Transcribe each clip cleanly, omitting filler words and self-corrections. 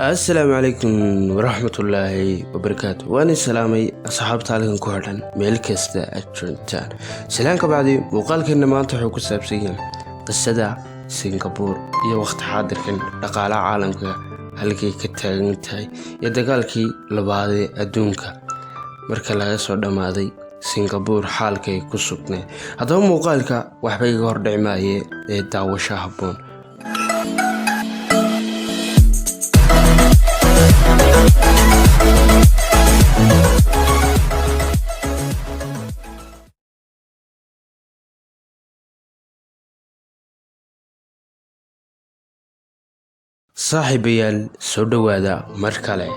السلام عليكم ورحمة الله وبركاته. وأنا سلامي أصحاب تعليقن كوردن ميل كستا أجرنتان سلامك بعدي وقال كنا ما تحوك السابسيين قصة سنغافور iyo waqti xaadirkan dhaqaalaha caalamka halkii ka taagan tahay iyo dagaalkii labaad ee adduunka marka laga soo dhamaaday Singapore xaalkay ku sugnay hadaba muuqaalka waxba iga hor dhicmaayay ee daawasho habboon saaxiibayaal soo dhawaada mar kale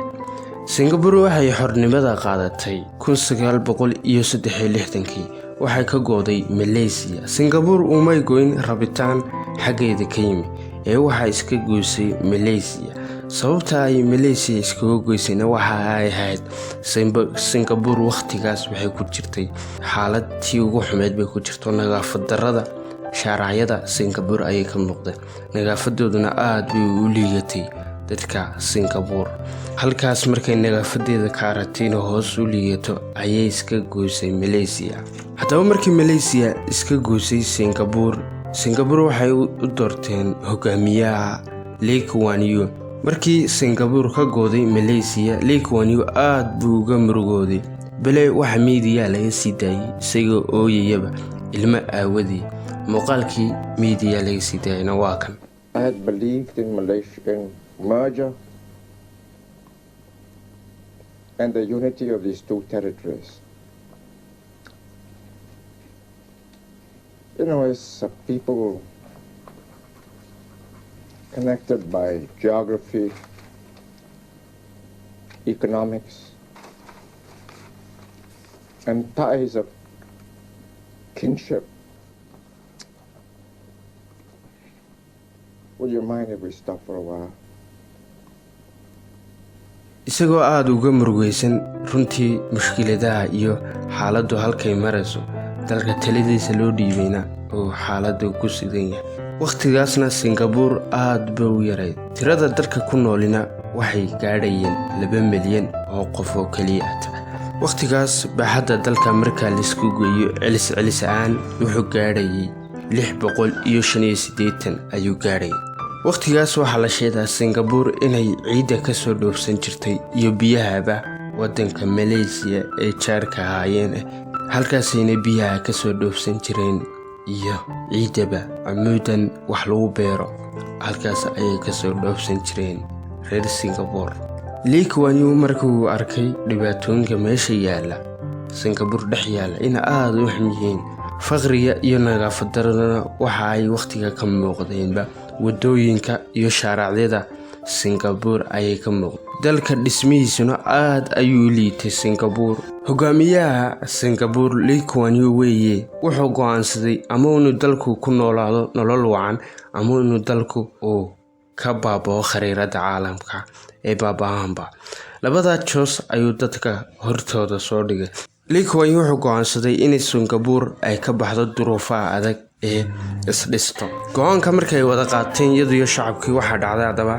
Singapore waxay xornimada qaadatay 1963 waxay ka gooday Malaysia. Singapore uma goyn rabitaan xageeda ka yimi ee waxa iska goysay Malaysia. sababta ay Malaysia iska goysayna waxa ay ahayd Singapore waqtigaas waxay ku jirtay xaalad tii ugu xumeed bay ku jirto nadaafad darrada shaaracyada Singapore ay ka muuqdeen nadaafadooduna aad bay u liigatay dadka Singapore halkaas markay nadaafadeeda ka aragteen hoos u liigato ayay iska goysay Malaysia. hadaba markii Malaysia iska goysay Singapore waxay u doorteen hogaamiyaha Lee Kuan Yew. markii Singapore ka gooday Malaysia Lee Kuan Yew aad buu uga murugooday bale waxa media laga sii daayay isagoo ooyayaba ilma aawadii muuqaalkii media laga sii daayayna waa kan. I had believed in Malaysian merger and the unity of these two territories. You know, as a people connected by geography, economics, and ties of kinship, would you mind if we stop for a while? isagoo aad uga murugaysan runtii mushkiladaha iyo xaaladdu halkay marayso dalka taladiisa loo dhiibayna oo xaaladdu ku sidan yahay waqtigaasna Singapore aad bay u yaray tirada dadka ku noolina waxay gaadhayeen 2 milyan oo qof oo kaliya ah. waqtigaas baaxadda dalka marka la isku geeyo celis aan wuxuu gaadhayay 685 ayuu gaadhay. waqtigaas waxa la sheegaa Singapore inay ciida ka soo dhoofsan jirtay iyo biyahaba wadanka Malaysia ee jaarka ahaayeen halkaasina biyaha ka soo dhoofsan jireen iyo ciidaba amuudan wax lagu beero halkaas ayay ka soo dhoofsan jireen reer Singapore. Lee Kuan Yew markuu arkay dhibaatooyinka meesha yaala Singapore dhex yaala in aad u xumiyeen faqriga iyo nadaafad darrada waxa ay waqtiga ka muuqdeenba wadooyinka iyo shaaracyada Singapore ayay ka muuqdeen dalka dhismihiisuna aad ayuu liitay Singapore. hogaamiyaha Singapore Lee Kuan Yew weeye wuxuu go'aansaday ama inuu dalku ku noolaado nolol wacan ama inuu dalku oo ka baabao khariirada caalamka ee baabaanba labada choice ayuu dadka hortooda soo dhigay. Lee Kuan Yew wuxuu go'aansaday in Singapore ay ka baxdo duruufaha adag ee isdhisto. go'aanka markay wada qaateen iyadoo shacabkii waxa dhacday hadaba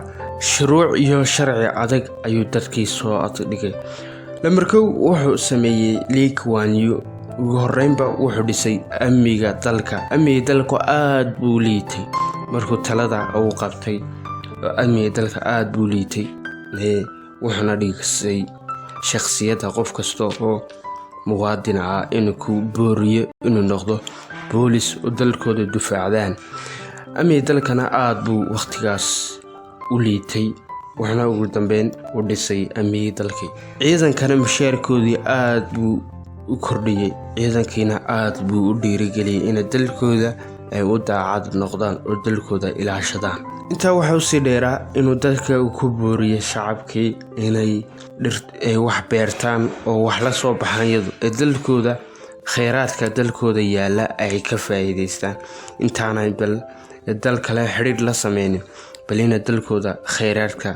shuruuc iyo sharci adag ayuu dadkii soo adhigay. lamarkuu wuxuu sameeyay Lee Kuan Yew ugu horeynba wuxuu dhisay amniga dalku aad buu liitay markuu talada uu qabtay amniga dalka aad buu liitay wuxuuna dhigisay shakhsiyadda qof kasta oo muwaadin ah inuu ku booriyo inuu noqdo boolis oo dalkooda difaacdaan. amniga dalkana aad buu waqtigaas u liitay waxna ugu dambeyn u dhisay amniga dalkii. ciidankana mushaarkoodii aad buu u kordhiyay ciidankiina aad buu u dhiirigeliyay in dalkooda ay u daacad noqdaan oo dalkooda ilaashadaan. intaa waxa uu si dheeraa inuu dadka ku booriyo shacabkii inay wax beertaan oo wax la soo baxaan ee dalkooda kheyraadka dalkooda yaala ay ka faa'iideystaan intaanay dal kale xiriir la sameeyeen balina dalkooda kheyraadka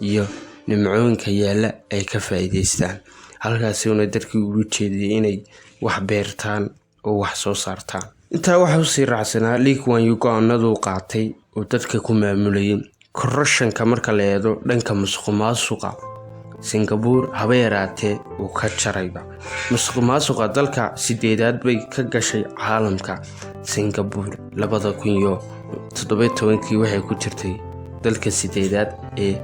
iyo nimcooyinka yaala ay ka faa'iideystaan halkaas uu dadkii ugu jeediyay inay wax beertaan oo wax soo saartaan. intaa waxa uu si raacsanaa Lee Kuan Yew go'aanadu qaatay oo dadka ku maamulayay corruptionka marka la eedo dhanka musuqmaasuqa Singapore haba yaraatee uu ka jarayba musuqmaasuqa dalka 8aad bay ka gashay caalamka Singapore 2017 waxay ku jirtay dalka 8aad ee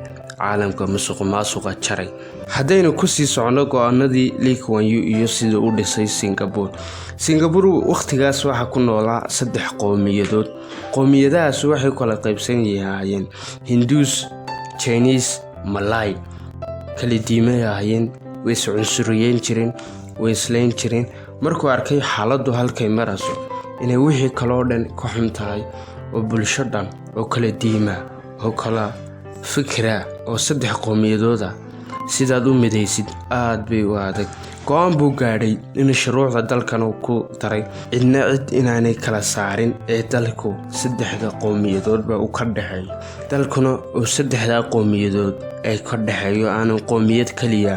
caalamka musuqmaasuqa jaray haddaynu ku sii socono go'aanadii Lee Kuan Yew iyo sida uu dhisay Singapore waqtigaas waxa ku noolaa 3 qowmiyadood qowmiyadahaas waxay kala qaybsan yihiin Hindus, Chinese, Malay kala diimayeen way cunsuriyeen jireen way islayn jireen markuu arkay xaaladdu halkay marayso inay wixii kale oo dhan ka xun tahay oo bulsho dhan oo kala diima oo kala fikra oo 3 qowmiyadooda sidaad u midaysid aad bay u adag go'aan buu gaadhay in shuruucda dalkan uu ku daray cidna cid inaanay kala saarin ee dalku 3 qowmiyadoodba uu ka dhaxeeyo dalkuna uu 3 qowmiyadood ay ka dhaxeeyo aan qowmiyad kaliya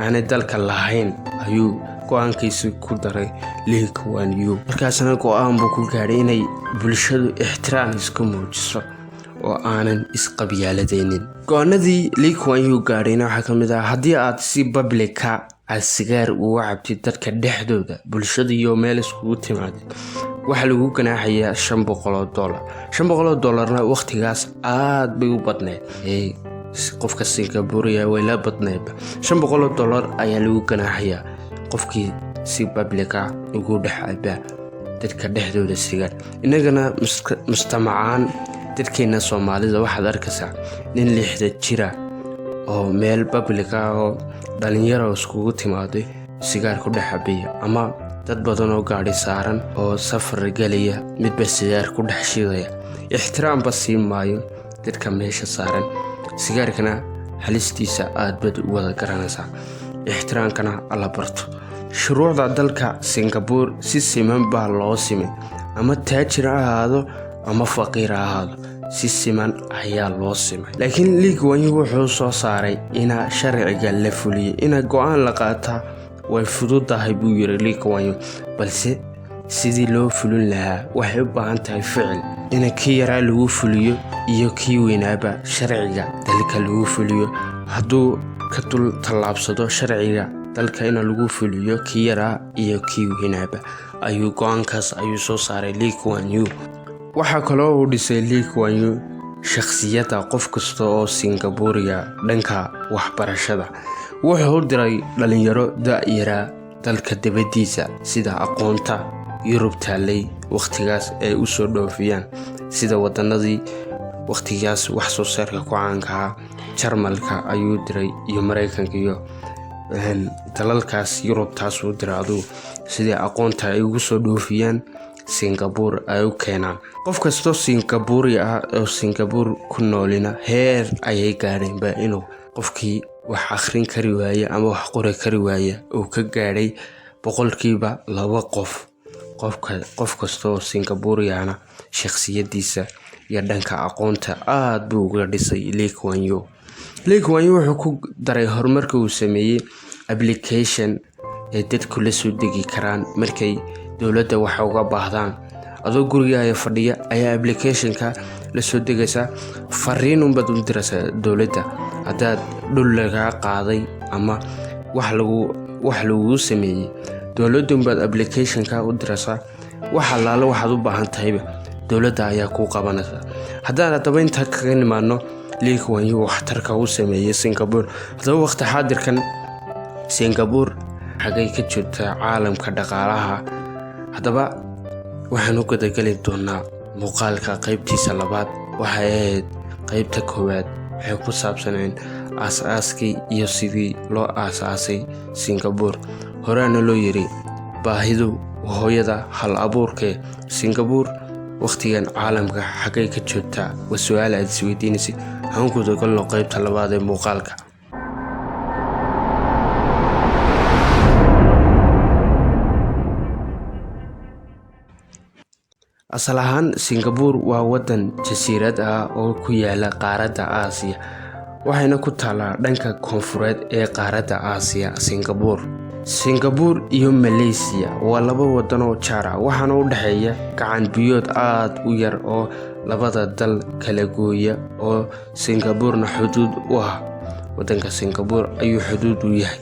aan dalka lahayn ayuu go'aankiisa ku daray Lee Kuan Yew markaasna go'aan buu ku gaadhay inay bulshadu ixtiraam isku muujiso oo aanan isqabyaaladeenin go'aanadii Lee Kuan Yew gaadhayna waxa kamid ah haddii aad si publica sigaar ugu cabtid dadka dhexdooda bulshada iyo meel iskugu timaadid waxa lagu ganaaxayaa $500 waqtigaas aad bay u badneed qofka Singapore way la badneed $500 ayaa lagu ganaaxayaa qofkii si publica ugu dhaxayba dadka dhexdooda sigaar inagana mujtamacaan dadkeena Soomaalida waxaad arkaysaa nin 60 jira oo meel publica oo dhalinyaro iskugu timaaday sigaar ku dhaxabaya ama dad badan oo gaari saaran oo safar galaya midba sigaar ku dhaxshidaya ixtiraam basi maayo dadka meesha saaran sigaarkana halistiisa aad bad u wada garanaysaa ixtiraamkana alla barto shuruucda dalka Singapore si siman baa loo simay ama taajir ahaado ama faqiir ahaado si siman ayaa loo simay laakiin Lee Kuan Yew wuxuu soo saaray ina sharciga la fuliyo ina go'aan la qaataa way fududahay buu yiri Lee Kuan Yew balse sidii loo fulin lahaa waxay u baahan tahay ficil ina kii yaraa lagu fuliyo iyo kii weynaaba sharciga dalka lagu fuliyo hadduu ka tallaabsado sharciga dalka ina lagu fuliyo kii yaraa iyo kii weynaaba ayuu go'aankaas ayuu soo saaray Lee Kuan Yew waxa kale oo uu dhisay Lee Kuan Yew shakhsiyadda qof kasta oo Singaporean dhanka waxbarashada wuxuu diray dhalinyaro da'yara dalka dibadiisa sida aqoonta Yurub taalay waqtigaas ay u soo dhoofiyaan sida wadanadii waqtigaas wax soo saarka ku caanka Jarmalka ayuu diray iyo Mareykanka iyo dalalkaas Yurub taas uu diray sida aqoonta ay ugu soo dhoofiyaan Singapore ay u keenaan qof kasto Singapore ah oo Singapore ku noolina heer ayay gaareen ba inuu qofkii wax akhrin kari waaya ama wax qori kari waaya oo ka gaaray 2% qof kasto Singaporeana shakhsiyadiisa iyo dhanka aqoonta aad buu uga dhisay Lee Kuan Yew wuxuu ku daray horumarka uu sameeyay application ee dadku la soo degi karaan markay dawladda waxa uga baahdaan adoo gurigaaga fadhiya ayaa applicationka la soo degaysa fariin u bad u diraysa dawladda hadaad dhul laga qaaday ama wax lagu sameeyay dawladdu bad applicationka u diraysa waxa laalo waxaad u baahan tahay dawladda ayaa ku qabanaysa haddana dabaynta kaga nimaano Lee Kuan Yew waxtarka uu sameeyay Singapore hadaba waqti xaadirkan Singapore xagay ka jirtaa caalamka dhaqaalaha hadaba waxaan u gadagali doonaa muuqaalka qaybtiisa labaad waxay ahayd qaybta koowaad waxay ku saabsaneen aasaaskii iyo sidii loo aasaasay Singapore horaana loo yiri baahidu hooyada hal abuurka Singapore waqtigan caalamka xagay ka jirtaa waa su'aal aad isweydiinaysid aan ku dagalno qaybta labaad ee muuqaalka asal ahaan Singapore waa wadan jasiirad ah oo ku yaala qaaradda Aasiya waxayna ku taalaa dhanka koonfureed ee qaaradda Aasiya Singapore iyo Malaysia waa laba wadan oo jaar ah waxaana u dhaxeeya gacan biyood aad u yar oo labada dal kala gooya oo Singapore-na xuduud u ah. Waddanka Singapore ayuu xuduud u yahay.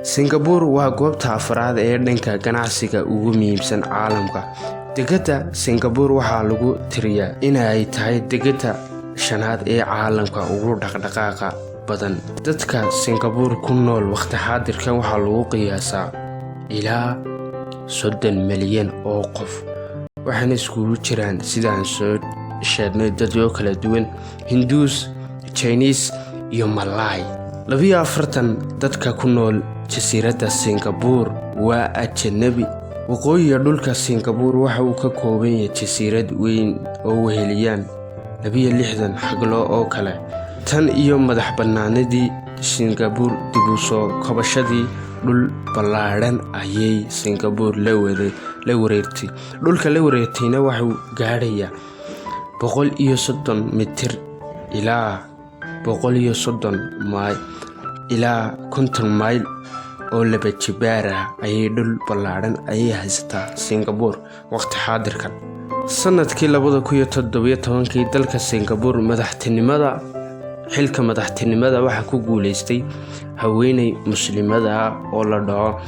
Singapore waa goobta afraad ee dhanka ganacsiga ugu muhiimsan caalamka. Dekedda Singapore waxaa lagu tiriyaa inay tahay dekedda shanaad ee caalamka ugu dhaqdhaqaaqa badan. Dadka Singapore ku nool waqti xaadirkan waxaa lagu qiyaasaa ilaa 30 milyan oo qof, waxaana iskugu jiraan sidaan soo sheegnay dadyo kala duwan: Hindus, Chinese iyo Malay. 42 dadka ku nool jasiiradda Singapore waa ajnabi. Waqooyiga dhulka Singapore waxa uu ka kooban yahay jasiirad weyn oo weheliyaan 62 xaglo oo kale. Tan iyo madax bannaanidii Singapore dib u soo kabashadii dhul ballaaran ayay Singapore la wareegtay. Dhulka la wareegtayna wuxuu gaadhayaa 130 mitir ilaa 130 mayl ilaa 50 mayl oo laba jibaar ah. Ayay dhul ballaaran ayay haysataa Singapore waqti xaadirkan. Sanadkii 2017 dalka Singapore xilka madaxtinimada waxaa ku guuleystay haweeney muslimada oo la dhaho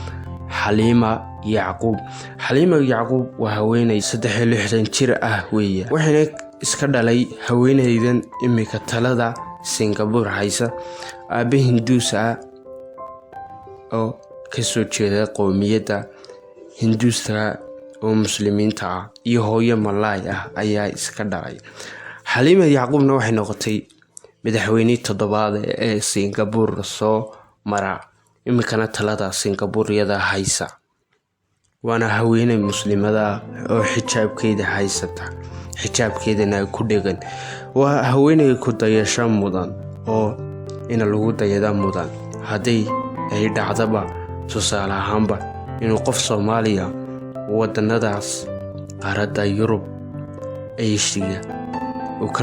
Halima Yacob. Halima Yacob waa haweeney 63 jir ah weeye, waxayna iska dhalay haweeneydan imika talada Singapore haysa aabe Hindus ah oo ka soo jeeda qowmiyadda Hinduska oo muslimiinta ah iyo hooyo Malay ah ayaa iska dhalay. Halima Yacobna waxay noqotay madaxweyne toddobaad ee Singapore soo mara, imikana talada Singapore-yada haysa. Waana haweeney muslimada oo xijaabkeeda haysata, xijaabkeedana ku dhegan. Waa haweeney ku dayasho mudan oo in lagu dayada mudan haddii ay dhacdaba tusaale ahaanba inuu qof Soomaaliya waddanadaas qaaradda Yurub, Aasiya uu ka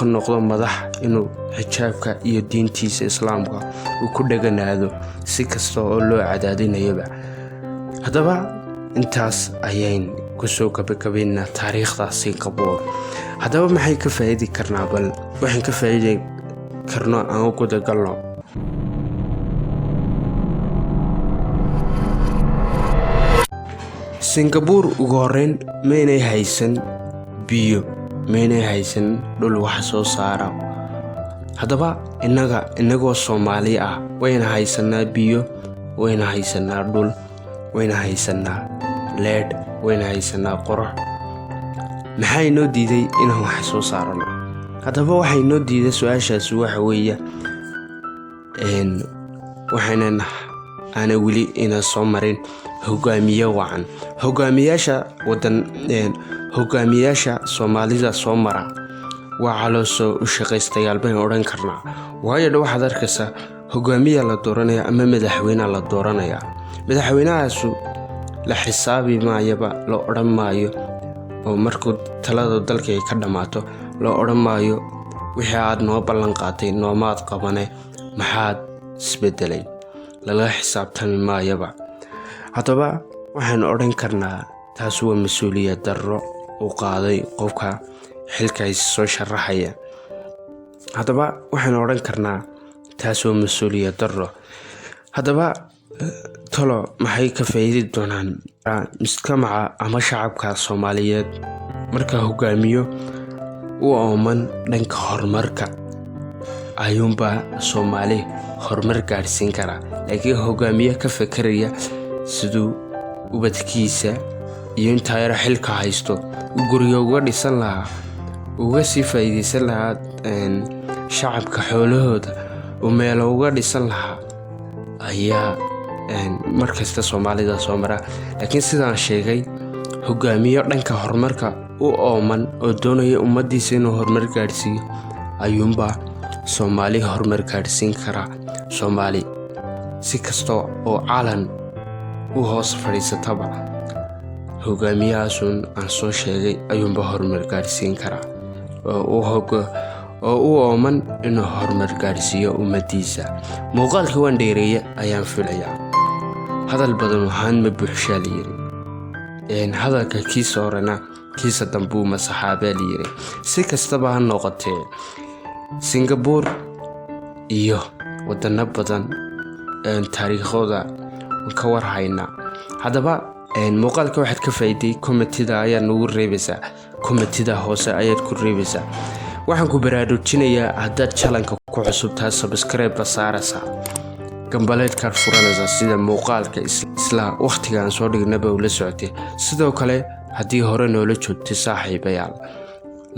noqdo madax, inuu xijaabka iyo diintiisa Islaamka uu ku dheganaado si kasta oo loo cadaadinayaba. Haddaba intaas ayayn ku soo gabagabaynaa taariikhda Singapore. Haddaba maxay ka faa'iidi karnaa? Bal waxaan ka faa'iidi karno aan u guda galno. Singapore ugu horreyn maynay haysan biyo, maynay haysan dhul wax soo saara. Haddaba innagoo Soomaali ah wayna haysanaa biyo, wayna haysanaa dhul, wayna haysanaa leedh, wayna haysanaa qorax. Maxay noo diiday inaan wax soo saarano? Haddaba waxay noo diiday su'aashaasi waxa weeye waxayna ana weli ina soo marin hogaamiye wacan. Hogaamiyaasha Soomaalida soo mara waa caloosho u shaqaystayaal baan odhan karnaa. Waayo waxaad arkaysaa hogaamiye la dooranaya ama madaxweyne la dooranaya. Madaxweynahaasu la xisaabi maayaba, la odhan maayo oo markuu talada dalka ay ka dhamaato la odhan maayo wixii aad noo ballan qaatay noomaad qabane, maxaad isbedelay, lala xisaabtami maayaba. Haddaba waxaan odhan karnaa taas waa mas'uuliyad darro uu qaaday qofka xilkaas soo sharaxaya. Haddaba waxaan odhan karnaa taas waa mas'uuliyad darro. Haddaba talo maxay ka faa'iidi doonaan mujtamaca ama shacabka Soomaaliyeed marka hogaamiyo u ooman dhanka horumarka ayuunba Soomaali horumar gaarsiin kara. Laakiin hogaamiye ka fekeraya siduu ubadkiisa iyo inta yar xilka haysto guriga uga dhisan lahaa, uga sii faa'iideysan lahaa shacabka xoolahooda oo meel uga dhisan lahaa ayaa markasta Soomaalida soo mara. Laakiin sidaan sheegay, hogaamiye dhanka horumarka u ooman oo doonaya ummadiisa inuu horumar gaarsiiyo ayuunba Soomaali horumar gaarsiin kara. Soomaali si kasta oo calan u hoos fadhiisataba hogaamiyahaasun aan soo sheegay ayuunba horumar gaarsiin kara oo u ooman inuu horumar gaarsiiyo ummadiisa. Muuqaalka waan dheereeya ayaan filayaa. hadal badan waxaan ma buuxshaa la yiri. hadalka kiisa horena kiisa dambuu masaxaabaa layiri. Si kastaba ha noqotee Singapore iyo wadano badan taariikhooda ka warhayna. Haddaba muuqaalka waxaad ka faa'iiday commentida ayaa nagu reebaysaa, commentida hoose ayaad ku reebaysaa. waxaan ku baraarujinayaa haddaad channelka ku cusub tahay subscribe saaraysa gambaleedka furanaysa sida muuqaalka isla waqtiga aan soo dhignaba ula socotay. sidoo kale haddii hore noola joogtay saaxiibayaal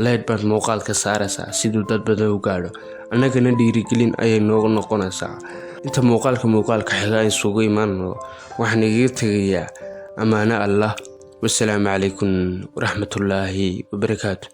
leed baad muuqaalka saaraysa sidoo dad badan u gaadho, annagana dhiirigelin ayay noogu noqonaysaa. inta muuqaalka xiga isugu imaanno waxaan iga tagayaa amaana Allah. والسلام عليكم ورحمة الله وبركاته.